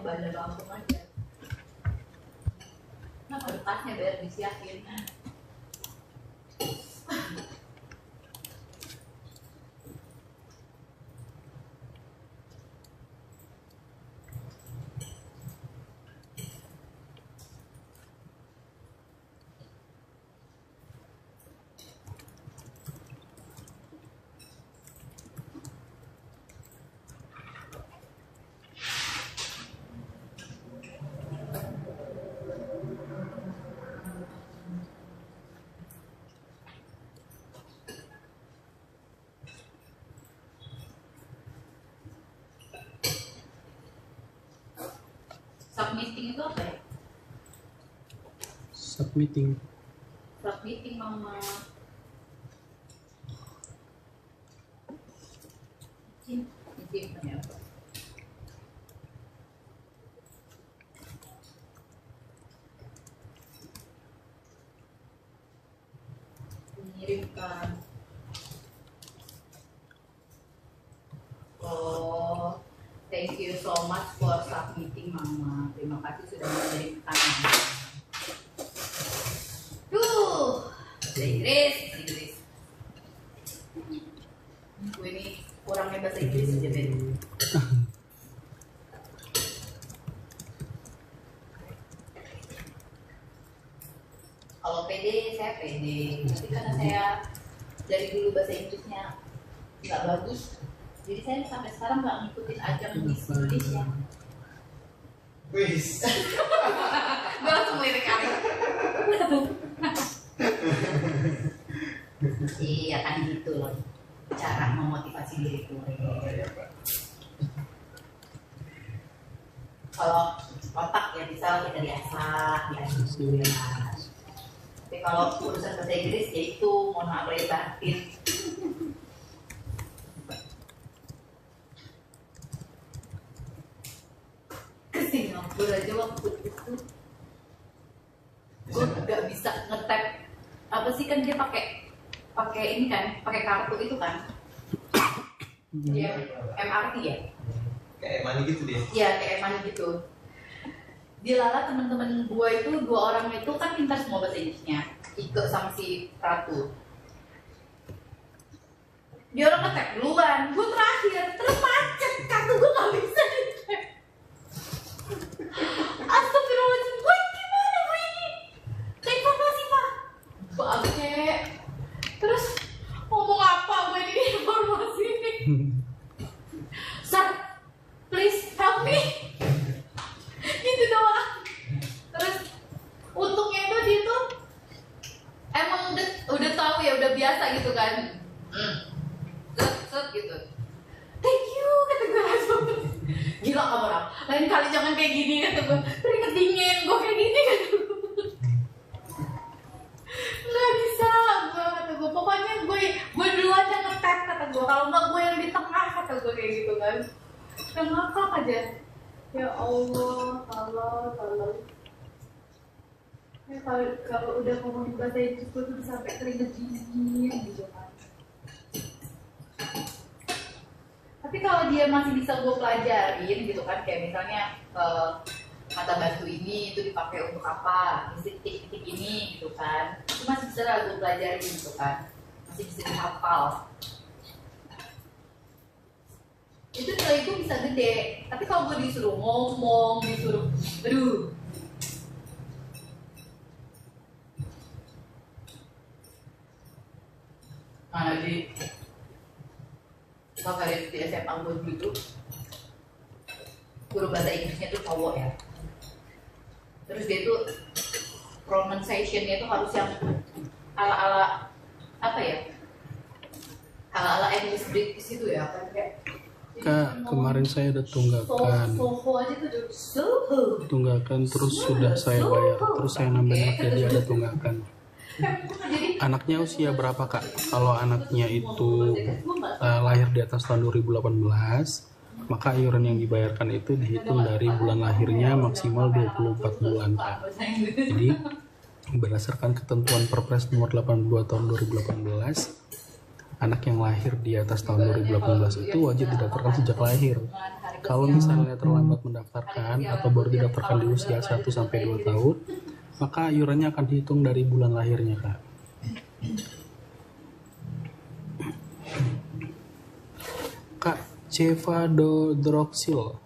bandar langsung aja. Nah, bekasnya biar disiapin. Submitting itu apa ya? Submitting Mama. Ini apa? Mengirimkan. Oh, thank you so much for submitting, Mama. Terima kasih sudah mengirimkan. Inggris. Gue ini kurangnya bahasa Inggris aja deh. Kalau PD, saya PD. Tapi karena saya dari dulu bahasa Inggrisnya nggak bagus, jadi saya sampai sekarang nggak ngikutin ajang Miss Indonesia. Wis. Gue langsung lirik kali. Iya kan gitu loh cara memotivasi diri gue. Oh iya Pak. Kalau otak ya bisa kita diasah, ya. Tapi kalau urusan bahasa Inggris ya itu mohon maaf lahir batin. Ke Singapura aja waktu itu gue nggak bisa ngetap apa sih, kan dia pakai ini kan, pakai kartu itu kan, ya MRT ya, Kayak money gitu dia. iya kayak money gitu. Dilala teman-teman gue itu 2 orang itu kan pintar semua bahasa Inggrisnya, Ike sama si Ratu. Dia orang ngetap duluan, gue terakhir, terus macet kartu gue nggak bisa ngetap. Astagfirullahaladzim, gue gimana gue ini? Kayak informasi pak, bangke. Terus ngomong apa gue ini informasi ini? Sir, please help me. Gitu doang. Terus untungnya itu dia tuh emang udah tahu ya, udah biasa gitu kan. Set gitu. Thank you kata gue langsung. Gila kamu orang. Lain kali jangan kayak gini kata gue. Keringet dingin gue kayak gini kata gue. Nggak bisa gue kata gue. Pokoknya gue duluan yang ngetap kata gue. Kalau nggak gue yang di tengah kata gue kayak gitu kan. Dan ngakak aja. Ya Allah, tolong. Ya, kalau udah ngomong bahasa Inggris gue tuh sampai keringet dingin gitu kan. Tapi kalau dia masih bisa gue pelajarin gitu kan, kayak misalnya kata bantu ini itu dipakai untuk apa, titik-titik ini gitu kan, itu masih bisa lah gue pelajarin gitu kan, masih bisa dihafal. Itu nilai itu bisa gede. Tapi kalau gue disuruh ngomong, aduh. Nah, jadi waktu di SMA gue dulu, guru bahasa Inggrisnya tuh cowok ya. Terus dia tuh pronunciation-nya tuh harus yang ala-ala apa ya? Ala-ala English British itu ya kan kayak. Kak, kemarin saya udah tunggakan. Tunggakan terus sudah saya bayar. Terus saya nambahin jadi ada tunggakan. Anaknya usia berapa Kak? Kalau anaknya itu lahir di atas tahun 2018, maka iuran yang dibayarkan itu dihitung dari bulan lahirnya maksimal 24 bulan Kak. Jadi berdasarkan ketentuan Perpres nomor 82 tahun 2018, anak yang lahir di atas tahun 2018 itu wajib didaftarkan sejak lahir. Kalau misalnya terlambat mendaftarkan atau baru didaftarkan di usia 1-2 tahun, maka iurannya akan dihitung dari bulan lahirnya, Kak. Kak, cefadroxil.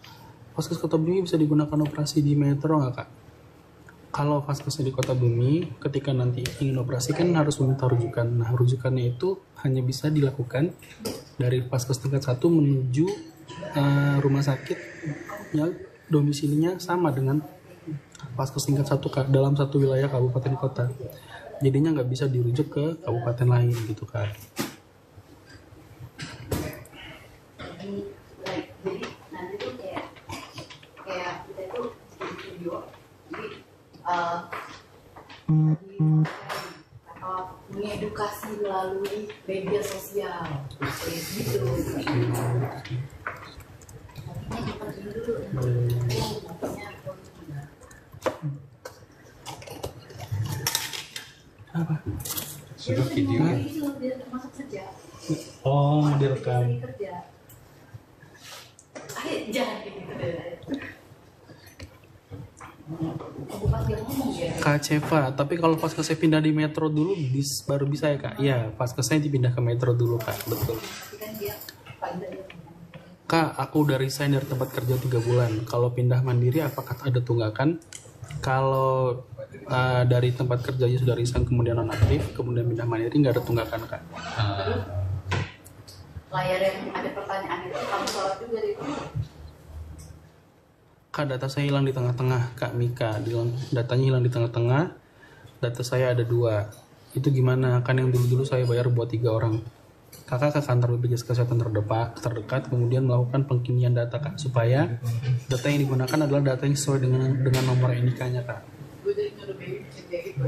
Vaskes Kota Bumi bisa digunakan operasi di metro nggak, Kak? Kalau vaskesnya di Kota Bumi, ketika nanti ingin operasi kan harus meminta rujukan. Nah, rujukannya itu hanya bisa dilakukan dari vaskes tingkat 1 menuju rumah sakit yang domisilinya sama dengan vaskes tingkat 1 Kak, dalam satu wilayah kabupaten kota. Jadinya nggak bisa dirujuk ke kabupaten lain gitu, Kak. Jadi nanti tuh kayak kita tuh bikin video, jadi mengedukasi melalui media sosial, gitu. Apa? Sudah video. Masuk kerja. Oh, direkam. Kerja. Jangan kayak gitu deh. Aku pas dia ngomong ya. Kak Ceva, tapi kalau vaskesnya pindah di metro dulu baru bisa ya, Kak? Iya, vaskesnya dipindah ke metro dulu, Kak. Betul. Kan dia Kak, aku udah resign dari tempat kerja 3 bulan. Kalau pindah mandiri apakah ada tunggakan? Kalau dari tempat kerjanya sudah resign kemudian nonaktif, kemudian pindah mandiri nggak ada tunggakan, Kak. layar yang ada pertanyaan itu kamu sholat juga di Kak, data saya hilang di tengah-tengah, Kak Mika. Datanya hilang di tengah-tengah. Data saya ada 2. Itu gimana? Kan yang dulu-dulu saya bayar buat 3 orang. Kakak ke kantor BPJS Kesehatan terdekat, kemudian melakukan pengkinian data, Kak, supaya data yang digunakan adalah data yang sesuai dengan nomor NIK-nya, Kak. gue jadi nyuruh baby kayak gitu.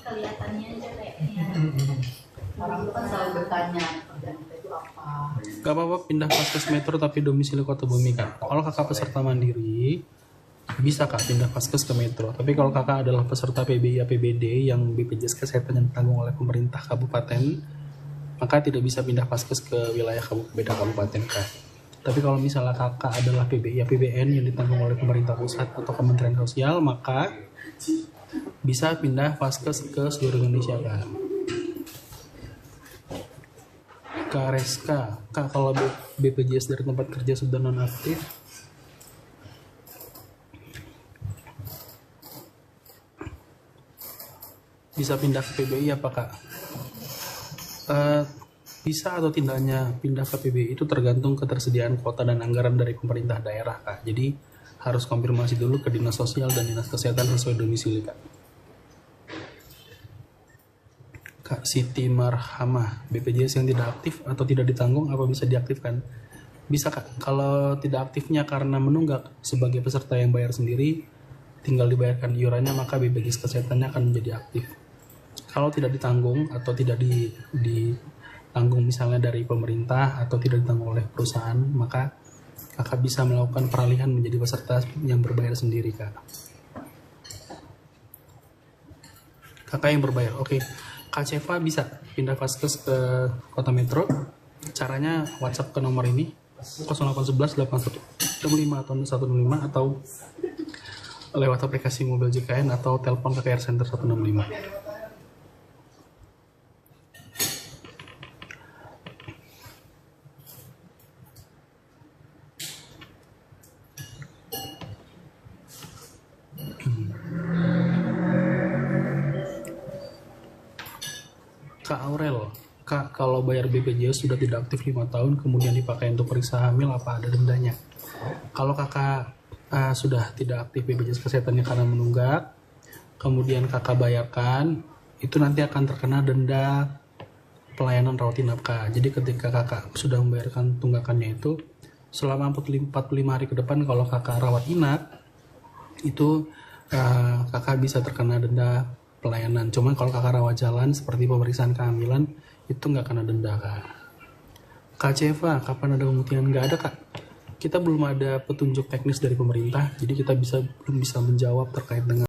Kelihatannya aja kayaknya orang itu kan selalu bertanya pekerjaan kita itu apa. Gak apa-apa pindah vaskes metro tapi domisili Kota Bumi, Kak. Kalau kakak peserta mandiri, bisa, Kak, pindah vaskes ke metro. Tapi kalau kakak adalah peserta PBI APBD yang BPJS Kesehatan yang ditanggung oleh pemerintah kabupaten, maka tidak bisa pindah vaskes ke wilayah beda kabupaten, Kak. Tapi kalau misalnya kakak adalah PBI APBN yang ditanggung oleh pemerintah pusat atau Kementerian Sosial, maka bisa pindah vaskes ke seluruh Indonesia, Kak. Kak Reska, Kak, kalau BPJS dari tempat kerja sudah nonaktif, bisa pindah ke PBI apa, Kak? Bisa atau tidaknya pindah ke PBI itu tergantung ketersediaan kuota dan anggaran dari pemerintah daerah, Kak. Jadi harus konfirmasi dulu ke Dinas Sosial dan Dinas Kesehatan sesuai domisili, Kak. Kak Siti Marhamah, BPJS yang tidak aktif atau tidak ditanggung apa bisa diaktifkan? Bisa, Kak. Kalau tidak aktifnya karena menunggak sebagai peserta yang bayar sendiri, tinggal dibayarkan iurannya, maka BPJS Kesehatannya akan menjadi aktif. Kalau tidak ditanggung atau tidak ditanggung misalnya dari pemerintah atau tidak ditanggung oleh perusahaan, maka kakak bisa melakukan peralihan menjadi peserta yang berbayar sendiri, Kak. Kakak yang berbayar, oke. Kak Ceva bisa pindah vaskes ke Kota Metro. Caranya WhatsApp ke nomor ini 0811 8165 atau 165 atau lewat aplikasi mobil JKN atau telepon KKR Center 165. Kak Aurel, Kak, kalau bayar BPJS sudah tidak aktif 5 tahun kemudian dipakai untuk periksa hamil, apa ada dendanya? Kalau kakak sudah tidak aktif BPJS Kesehatannya karena menunggak, kemudian kakak bayarkan, itu nanti akan terkena denda pelayanan rawat inap, Kak. Jadi ketika kakak sudah membayarkan tunggakannya itu, selama 45 hari ke depan kalau kakak rawat inap, itu kakak bisa terkena denda pelayanan. Cuman kalau kakak rawat jalan seperti pemeriksaan kehamilan, itu nggak kena denda, Kak. Kak Ceva, kapan ada pemutihan? Nggak ada, Kak. Kita belum ada petunjuk teknis dari pemerintah, jadi kita belum bisa menjawab terkait dengan